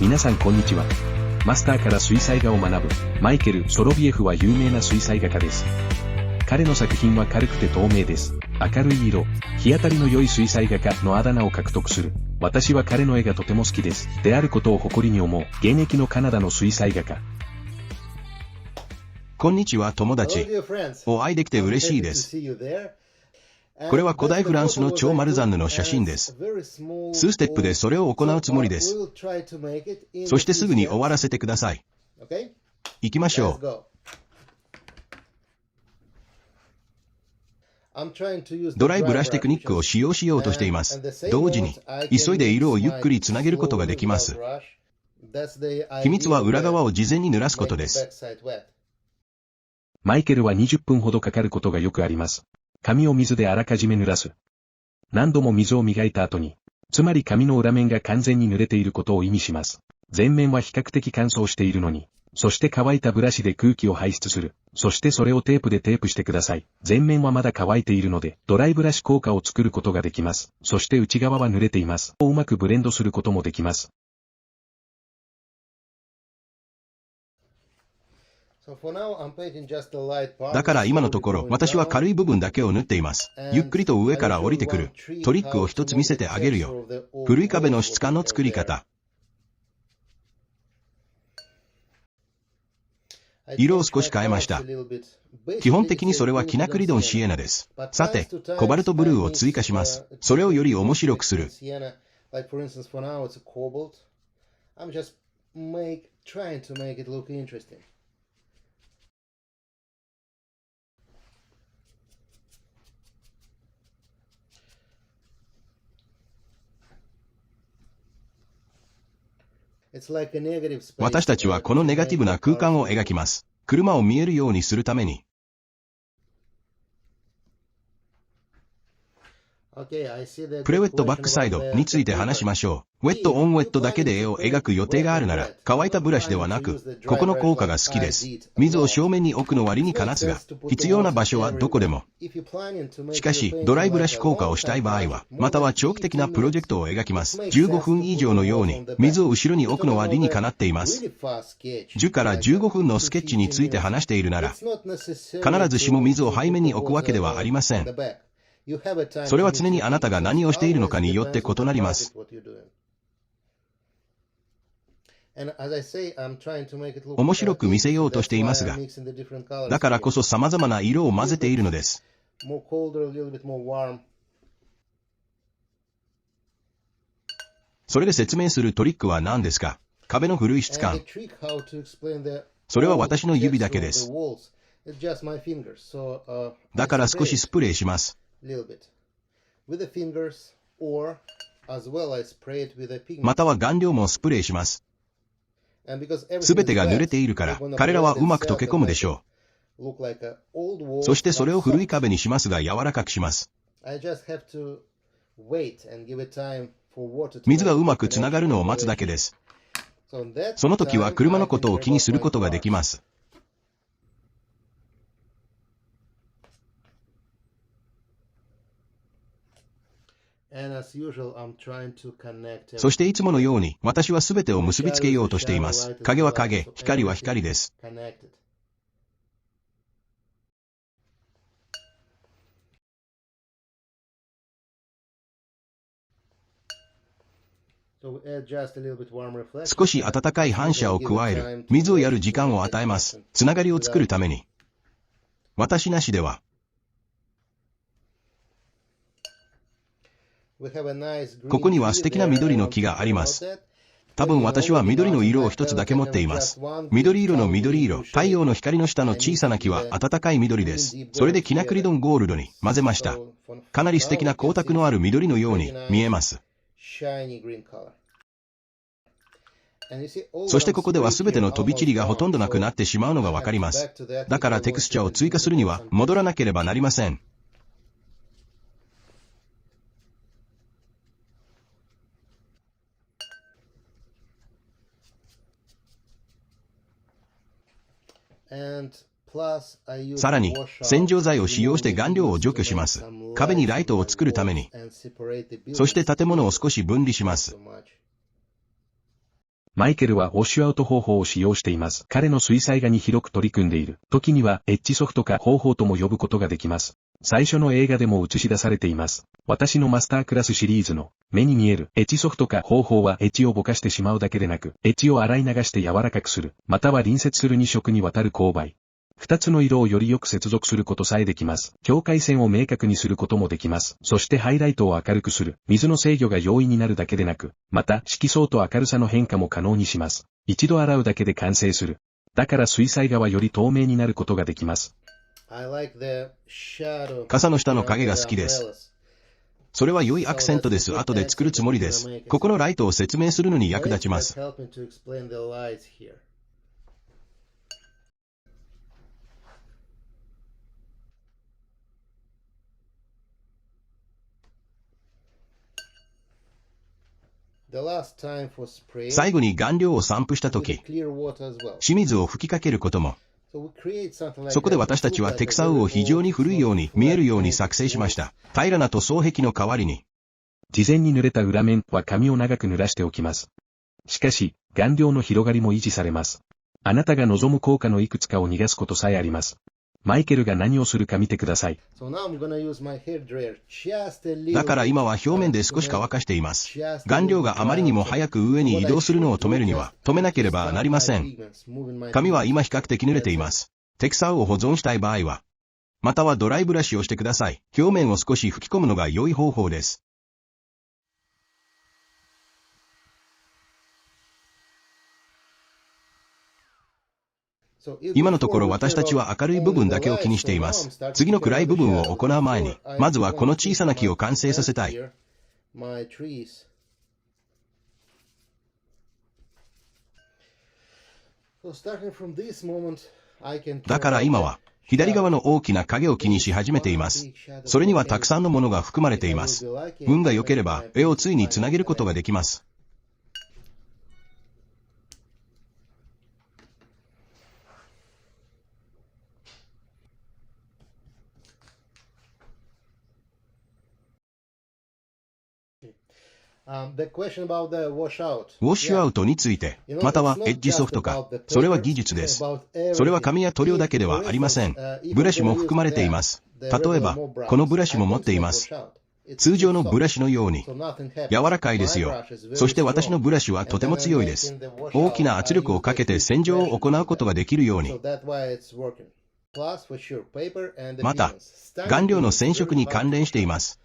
皆さんこんにちは。マスターから水彩画を学ぶ、マイケル・ソロヴィエフは有名な水彩画家です。彼の作品は軽くて透明です。明るい色、日当たりの良い水彩画家のあだ名を獲得する。私は彼の絵がとても好きです。であることを誇りに思う、現役のカナダの水彩画家。こんにちは友達。お会いできて嬉しいです。これは古代フランスの超丸山の写真です。数ステップでそれを行うつもりです。そしてすぐに終わらせてください。行きましょう。ドライブラシテクニックを使用しようとしています。同時に、急いで色をゆっくりつなげることができます。秘密は裏側を事前に濡らすことです。マイケルは20分ほどかかることがよくあります。紙を水であらかじめ濡らす。何度も水を磨いた後に、つまり紙の裏面が完全に濡れていることを意味します。前面は比較的乾燥しているのに、そして乾いたブラシで空気を排出する。そしてそれをテープでテープしてください。前面はまだ乾いているので、ドライブラシ効果を作ることができます。そして内側は濡れています。うまくブレンドすることもできます。だから今のところ、私は軽い部分だけを縫っています。ゆっくりと上から降りてくる。トリックを一つ見せてあげるよ。古い壁の質感の作り方。色を少し変えました。基本的にそれはキナクリドンシエナです。さて、コバルトブルーを追加します。それをより面白くする。私たちはこのネガティブな空間を描きます。車を見えるようにするために。プレウェットバックサイドについて話しましょう。ウェットオンウェットだけで絵を描く予定があるなら、乾いたブラシではなく、ここの効果が好きです。水を正面に置くのは理にかなすが、必要な場所はどこでも。しかし、ドライブラシ効果をしたい場合は、または長期的なプロジェクトを描きます。15分以上のように、水を後ろに置くのは理にかなっています。10から15分のスケッチについて話しているなら、必ずしも水を背面に置くわけではありません。それは常にあなたが何をしているのかによって異なります。面白く見せようとしていますが、だからこそ様々な色を混ぜているのです。それで説明するトリックは何ですか？壁の古い質感。それは私の指だけです。だから少しスプレーします。または顔料もスプレーします。すべてが濡れているから、彼らはうまく溶け込むでしょう。そしてそれを古い壁にしますが柔らかくします。水がうまくつながるのを待つだけです。その時は車のことを気にすることができます。そしていつものように私はすべてを結びつけようとしています。影は影、光は光です。少し暖かい反射を加える。水をやる時間を与えます。つながりを作るために。私なしでは。ここには素敵な緑の木があります。多分私は緑の色を一つだけ持っています。緑色の緑色、太陽の光の下の小さな木は暖かい緑です。それでキナクリドンゴールドに混ぜました。かなり素敵な光沢のある緑のように見えます。そしてここでは全ての飛び散りがほとんどなくなってしまうのがわかります。だからテクスチャーを追加するには戻らなければなりません。さらに、洗浄剤を使用して顔料を除去します。壁にライトを作るために。そして建物を少し分離します。マイケルはウォッシュアウト方法を使用しています。彼の水彩画に広く取り組んでいる。時にはエッジソフト化方法とも呼ぶことができます。最初の映画でも映し出されています。私のマスタークラスシリーズの目に見えるエッジソフト化方法はエッジをぼかしてしまうだけでなく、エッジを洗い流して柔らかくする、または隣接する2色にわたる勾配。2つの色をよりよく接続することさえできます。境界線を明確にすることもできます。そしてハイライトを明るくする。水の制御が容易になるだけでなく、また色相と明るさの変化も可能にします。一度洗うだけで完成する。だから水彩画はより透明になることができます。傘の下の影が好きです。それは良いアクセントです。後で作るつもりです。ここのライトを説明するのに役立ちます。最後に顔料を散布したとき、清水を吹きかけることも。そこで私たちはテクサウを非常に古いように見えるように作成しました。平らな塗装壁の代わりに。事前に濡れた裏面は紙を長く濡らしておきます。しかし、顔料の広がりも維持されます。あなたが望む効果のいくつかを逃がすことさえあります。マイケルが何をするか見てください。だから今は表面で少し乾かしています。顔料があまりにも早く上に移動するのを止めるには、止めなければなりません。紙は今比較的濡れています。テクサウを保存したい場合は、またはドライブラシをしてください。表面を少し吹き込むのが良い方法です。今のところ私たちは明るい部分だけを気にしています。次の暗い部分を行う前に、まずはこの小さな木を完成させたい。だから今は、左側の大きな影を気にし始めています。それにはたくさんのものが含まれています。運が良ければ、絵をついにつなげることができます。ウォッシュアウトについて、またはエッジソフト化、それは技術です。それは紙や塗料だけではありません。ブラシも含まれています。例えば、このブラシも持っています。通常のブラシのように、柔らかいですよ。そして私のブラシはとても強いです。大きな圧力をかけて洗浄を行うことができるように。また、顔料の染色に関連しています。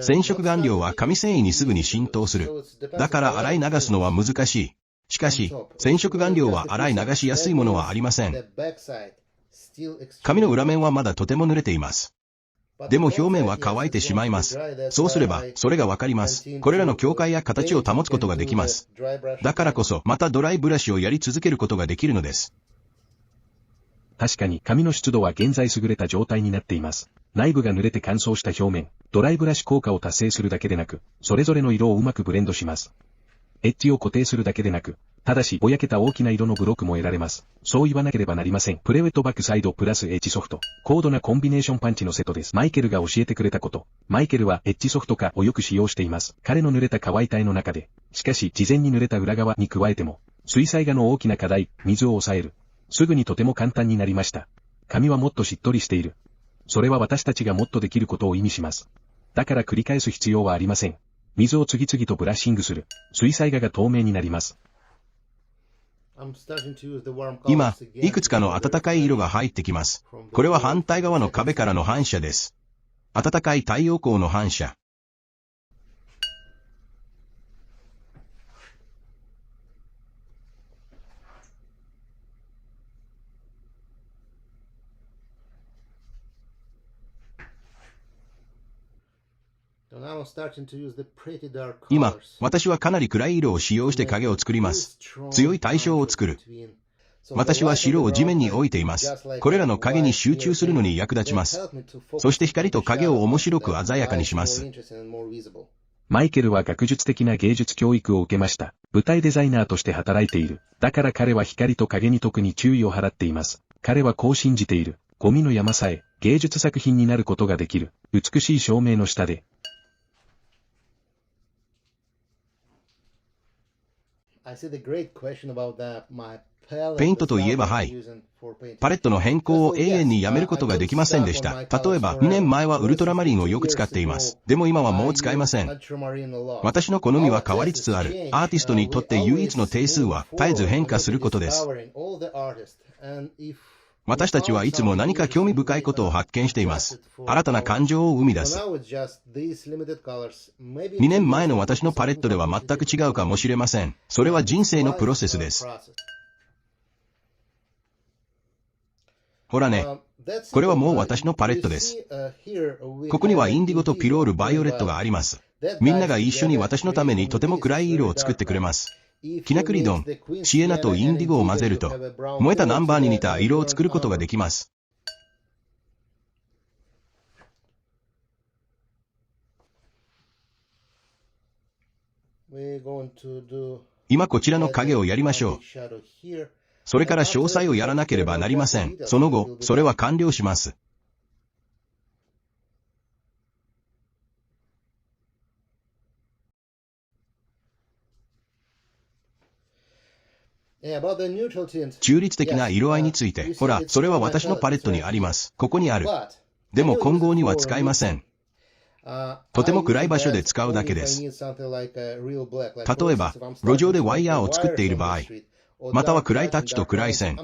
染色顔料は紙繊維にすぐに浸透する。だから洗い流すのは難しい。しかし、染色顔料は洗い流しやすいものはありません。紙の裏面はまだとても濡れています。でも表面は乾いてしまいます。そうすれば、それがわかります。これらの境界や形を保つことができます。だからこそ、またドライブラシをやり続けることができるのです。確かに紙の湿度は現在優れた状態になっています。内部が濡れて乾燥した表面、ドライブラシ効果を達成するだけでなく、それぞれの色をうまくブレンドします。エッジを固定するだけでなく、ただしぼやけた大きな色のブロックも得られます。そう言わなければなりません。プレウェットバックサイドプラスエッジソフト。高度なコンビネーションパンチのセットです。マイケルが教えてくれたこと。マイケルはエッジソフト化をよく使用しています。彼の濡れた乾いた絵の中で、しかし事前に濡れた裏側に加えても、水彩画の大きな課題、水を抑える。すぐにとても簡単になりました。紙はもっとしっとりしている。それは私たちがもっとできることを意味します。だから繰り返す必要はありません。水を次々とブラッシングする。水彩画が透明になります。今、いくつかの暖かい色が入ってきます。これは反対側の壁からの反射です。暖かい太陽光の反射。今、私はかなり暗い色を使用して影を作ります。強い対象を作る。私は白を地面に置いています。これらの影に集中するのに役立ちます。そして光と影を面白く鮮やかにします。マイケルは学術的な芸術教育を受けました。舞台デザイナーとして働いている。だから彼は光と影に特に注意を払っています。彼はこう信じている。ゴミの山さえ芸術作品になることができる。美しい照明の下で。ペイントといえばはい。パレットの変更を永遠にやめることができませんでした。例えば、2年前はウルトラマリンをよく使っています。でも今はもう使えません。私の好みは変わりつつある。アーティストにとって唯一の定数は絶えず変化することです。私たちはいつも何か興味深いことを発見しています。新たな感情を生み出す。2年前の私のパレットでは全く違うかもしれません。それは人生のプロセスです。ほらね。これはもう私のパレットです。ここにはインディゴとピロール、バイオレットがあります。みんなが一緒に私のためにとても暗い色を作ってくれます。キナクリドン、シエナとインディゴを混ぜると、燃えたナンバーに似た色を作ることができます。今こちらの影をやりましょう。それから詳細をやらなければなりません。その後、それは完了します。中立的な色合いについて、ほら、それは私のパレットにあります。ここにある。でも混合には使えません。とても暗い場所で使うだけです。例えば、路上でワイヤーを作っている場合、または暗いタッチと暗い線。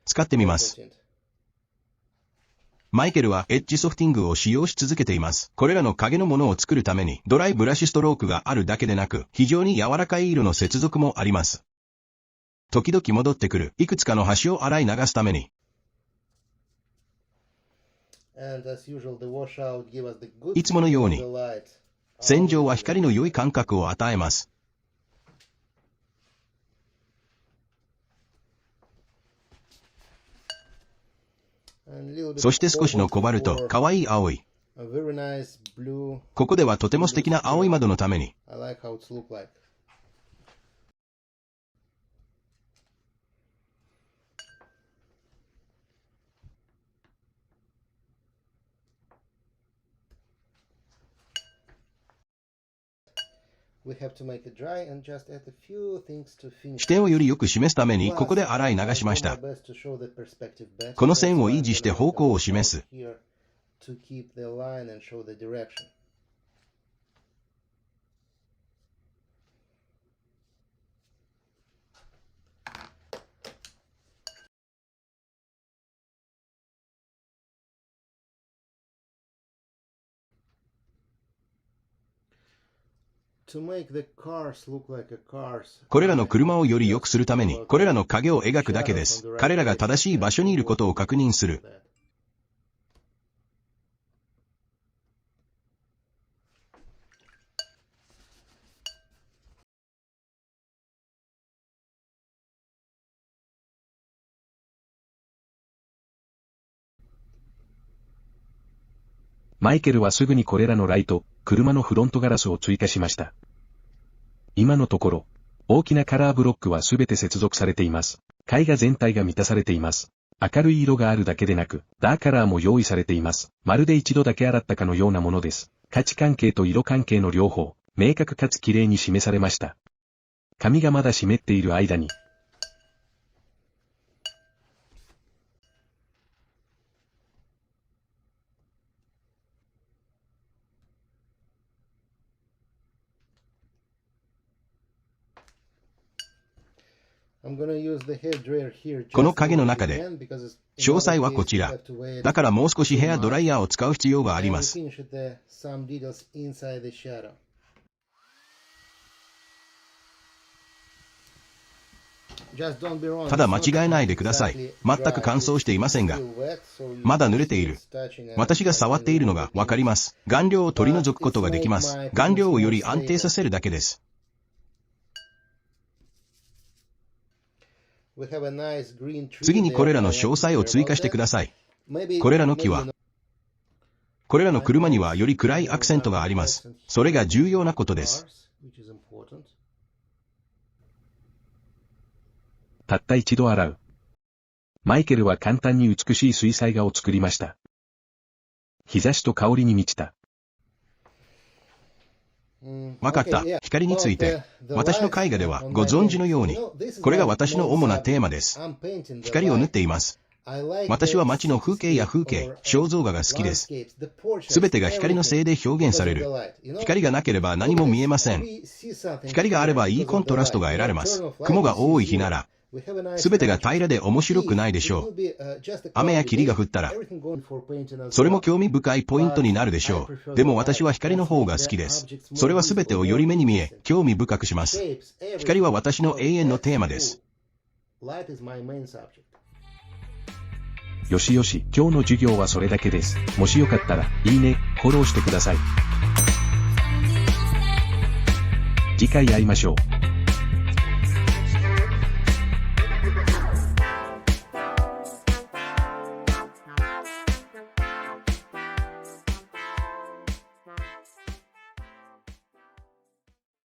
使ってみます。マイケルはエッジソフティングを使用し続けています。これらの影のものを作るためにドライブラシストロークがあるだけでなく、非常に柔らかい色の接続もあります。時々戻ってくるいくつかの端を洗い流すために。いつものように、洗浄は光の良い感覚を与えます。そして少しのコバルト、かわいい青い。ここではとても素敵な青い窓のために。視点をよりよく示すためにここで洗い流しました。この線を維持して方向を示す。これらの車をより良くするために、これらの影を描くだけです。彼らが正しい場所にいることを確認する。マイケルはすぐにこれらのライト、車のフロントガラスを追加しました。今のところ、大きなカラーブロックはすべて接続されています。絵画全体が満たされています。明るい色があるだけでなく、ダーカラーも用意されています。まるで一度だけ洗ったかのようなものです。価値関係と色関係の両方、明確かつ綺麗に示されました。紙がまだ湿っている間に、この影の中で、詳細はこちら。だからもう少しヘアドライヤーを使う必要があります。ただ間違えないでください。全く乾燥していませんが、まだ濡れている。私が触っているのがわかります。顔料を取り除くことができます。顔料をより安定させるだけです。次にこれらの詳細を追加してください。これらの木は、これらの車にはより暗いアクセントがあります。それが重要なことです。たった一度洗う。マイケルは簡単に美しい水彩画を作りました。日差しと香りに満ちた。わかった。光について。私の絵画ではご存知のように、これが私の主なテーマです。光を塗っています。私は街の風景や風景、肖像画が好きです。すべてが光のせいで表現される。光がなければ何も見えません。光があればいいコントラストが得られます。雲が多い日なら、すべてが平らで面白くないでしょう。雨や霧が降ったら、それも興味深いポイントになるでしょう。でも私は光の方が好きです。それはすべてをより目に見え、興味深くします。光は私の永遠のテーマです。よしよし、今日の授業はそれだけです。もしよかったら、いいね、フォローしてください。次回会いましょう。